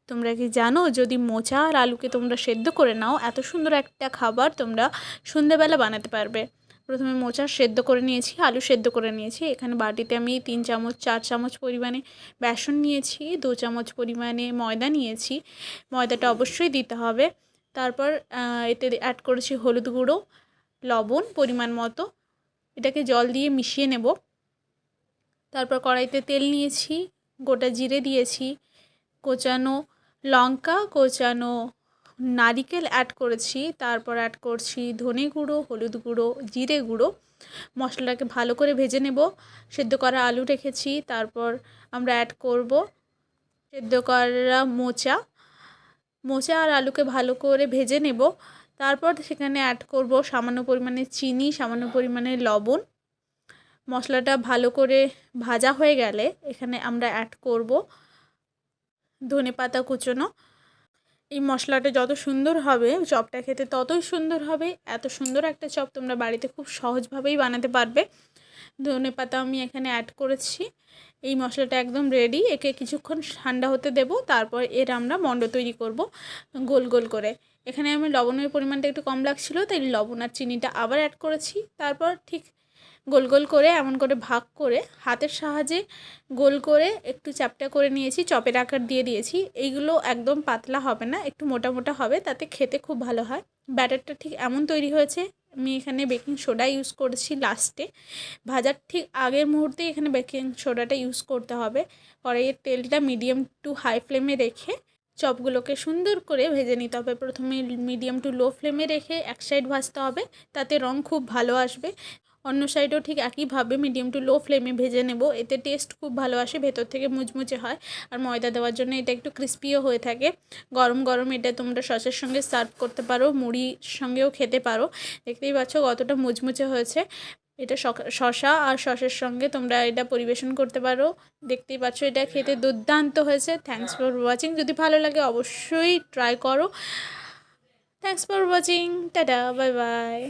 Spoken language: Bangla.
তোমরা কি জানো যদি মোচা আর আলুকে তোমরা সেদ্ধ করে নাও এত সুন্দর একটা খাবার তোমরা সন্ধ্যেবেলা বানাতে পারবে। প্রথমে মোচা সেদ্ধ করে নিয়েছি, আলু সেদ্ধ করে নিয়েছি। এখানে বাটিতে আমি 3 চামচ 4 চামচ পরিমাণে বেসন নিয়েছি, 2 চামচ পরিমাণে ময়দা নিয়েছি। ময়দাটা অবশ্যই দিতে হবে। তারপর এতে অ্যাড করেছি হলুদ গুঁড়ো, লবণ পরিমাণ মতো। এটাকে জল দিয়ে মিশিয়ে নেব। তারপর কড়াইতে তেল নিয়েছি, গোটা জিরে দিয়েছি, কোচানো লঙ্কা, কোচানো নারিকেল অ্যাড করেছি। তারপর অ্যাড করছি ধনে গুঁড়ো, হলুদ গুঁড়ো, জিরে গুঁড়ো। মশলাটাকে ভালো করে ভেজে নেব। সেদ্ধ করা আলু রেখেছি, তারপর আমরা অ্যাড করব সেদ্ধ করা মোচা আর আলুকে ভালো করে ভেজে নেব। তারপর সেখানে অ্যাড করব সামান্য পরিমাণে চিনি, সামান্য পরিমাণে লবণ। মশলাটা ভালো করে ভাজা হয়ে গেলে এখানে আমরা অ্যাড করব ধনেপাতা কুচোনো। এই মশলাটা যত সুন্দর হবে চপটা খেতে ততই সুন্দর হবে। এত সুন্দর একটা চপ তোমরা বাড়িতে খুব সহজভাবেই বানাতে পারবে। ধনেপাতা আমি এখানে অ্যাড করেছি। এই মশলাটা একদম রেডি। একে কিছুক্ষণ ঠান্ডা হতে দেব। তারপর এর আমরা মণ্ড তৈরি করব গোল গোল করে। এখানে আমি লবণের পরিমাণটা একটু কম লাগছিল, তাই লবণ আর চিনিটা আবার অ্যাড করেছি। তারপর ঠিক গোল গোল করে এমন করে ভাগ করে হাতের সাহায্যে গোল করে একটু চ্যাপ্টা করে নিয়েছি, চপের আকার দিয়ে দিয়েছি। এইগুলো একদম পাতলা হবে না, একটু মোটা মোটা হবে, তাতে খেতে খুব ভালো হয়। ব্যাটারটা ঠিক এমন তৈরি হয়েছে। আমি এখানে বেকিং সোডা ইউজ করেছি লাস্টে। ভাজার ঠিক আগের মুহূর্তে এখানে বেকিং সোডাটা ইউজ করতে হবে। কড়াইয়ের তেলটা মিডিয়াম টু হাই ফ্লেমে রেখে চপগুলোকে সুন্দর করে ভেজে নিতে হবে। প্রথমে মিডিয়াম টু লো ফ্লেমে রেখে এক সাইড ভাজতে হবে, তাতে রং খুব ভালো আসবে। অন্য সাইডও ঠিক একইভাবে মিডিয়াম টু লো ফ্লেমে ভেজে নেব। এতে টেস্ট খুব ভালো আসে, ভেতর থেকে মুচমুচে হয়। আর ময়দা দেওয়ার জন্য এটা একটু ক্রিস্পিও হয়ে থাকে। গরম গরম এটা তোমরা সসের সঙ্গে সার্ভ করতে পারো, মুড়ির সঙ্গেও খেতে পারো। দেখতেই পাচ্ছ কতটা মুচমুচে হয়েছে। এটা শসা আর সসের সঙ্গে তোমরা এটা পরিবেশন করতে পারো। দেখতেই পাচ্ছ এটা খেতে দুর্দান্ত হয়েছে। Thanks for watching. যদি ভালো লাগে অবশ্যই ট্রাই করো। Thanks for watching. Tata, bye bye.